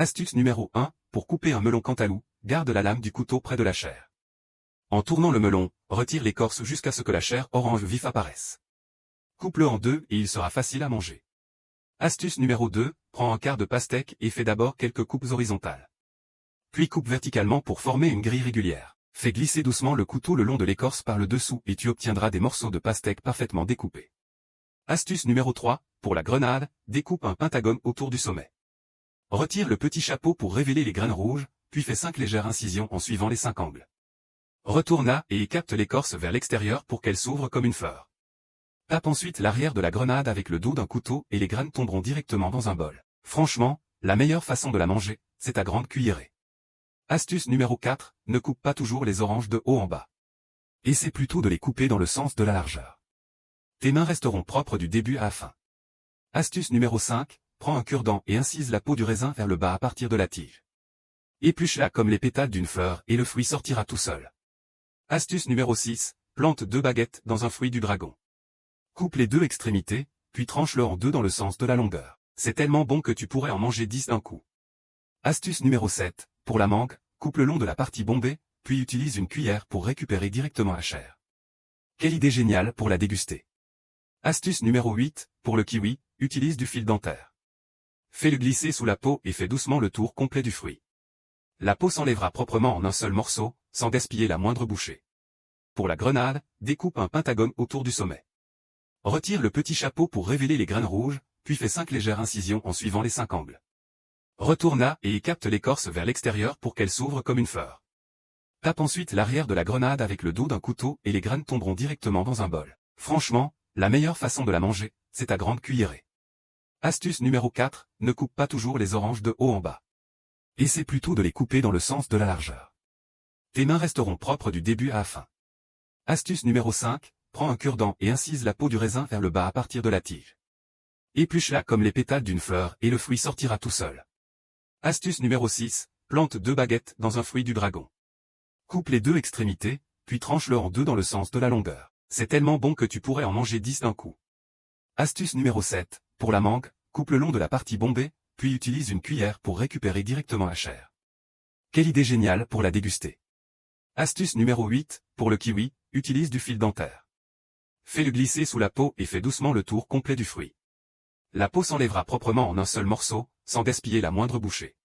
Astuce numéro 1, pour couper un melon cantalou, garde la lame du couteau près de la chair. En tournant le melon, retire l'écorce jusqu'à ce que la chair orange vif apparaisse. Coupe-le en deux et il sera facile à manger. Astuce numéro 2, prends un quart de pastèque et fais d'abord quelques coupes horizontales. Puis coupe verticalement pour former une grille régulière. Fais glisser doucement le couteau le long de l'écorce par le dessous et tu obtiendras des morceaux de pastèque parfaitement découpés. Astuce numéro 3, pour la grenade, découpe un pentagone autour du sommet. Retire le petit chapeau pour révéler les graines rouges, puis fais 5 légères incisions en suivant les 5 angles. Retourne à et capte l'écorce vers l'extérieur pour qu'elle s'ouvre comme une fleur. Tape ensuite l'arrière de la grenade avec le dos d'un couteau et les graines tomberont directement dans un bol. Franchement, la meilleure façon de la manger, c'est à grande cuillerée. Astuce numéro 4, ne coupe pas toujours les oranges de haut en bas. Essaie plutôt de les couper dans le sens de la largeur. Tes mains resteront propres du début à la fin. Astuce numéro 5, prends un cure-dent et incise la peau du raisin vers le bas à partir de la tige. Épluche-la comme les pétales d'une fleur et le fruit sortira tout seul. Astuce numéro 6, plante 2 baguettes dans un fruit du dragon. Coupe les 2 extrémités, puis tranche-le en 2 dans le sens de la longueur. C'est tellement bon que tu pourrais en manger 10 d'un coup. Astuce numéro 7, pour la mangue, coupe le long de la partie bombée, puis utilise une cuillère pour récupérer directement la chair. Quelle idée géniale pour la déguster. Astuce numéro 8, pour le kiwi, utilise du fil dentaire. Fais-le glisser sous la peau et fais doucement le tour complet du fruit. La peau s'enlèvera proprement en un seul morceau, sans gaspiller la moindre bouchée. Pour la grenade, découpe un pentagone autour du sommet. Retire le petit chapeau pour révéler les graines rouges, puis fais 5 légères incisions en suivant les 5 angles. Retourne à et capte l'écorce vers l'extérieur pour qu'elle s'ouvre comme une fleur. Tape ensuite l'arrière de la grenade avec le dos d'un couteau et les graines tomberont directement dans un bol. Franchement, la meilleure façon de la manger, c'est à grande cuillerée. Astuce numéro 4, ne coupe pas toujours les oranges de haut en bas. Essaie plutôt de les couper dans le sens de la largeur. Tes mains resteront propres du début à la fin. Astuce numéro 5, prends un cure-dent et incise la peau du raisin vers le bas à partir de la tige. Épluche-la comme les pétales d'une fleur et le fruit sortira tout seul. Astuce numéro 6, plante 2 baguettes dans un fruit du dragon. Coupe les 2 extrémités, puis tranche-le en 2 dans le sens de la longueur. C'est tellement bon que tu pourrais en manger 10 d'un coup. Astuce numéro 7, pour la mangue, coupe le long de la partie bombée, puis utilise une cuillère pour récupérer directement la chair. Quelle idée géniale pour la déguster. Astuce numéro 8, pour le kiwi, utilise du fil dentaire. Fais-le glisser sous la peau et fais doucement le tour complet du fruit. La peau s'enlèvera proprement en un seul morceau, sans gaspiller la moindre bouchée.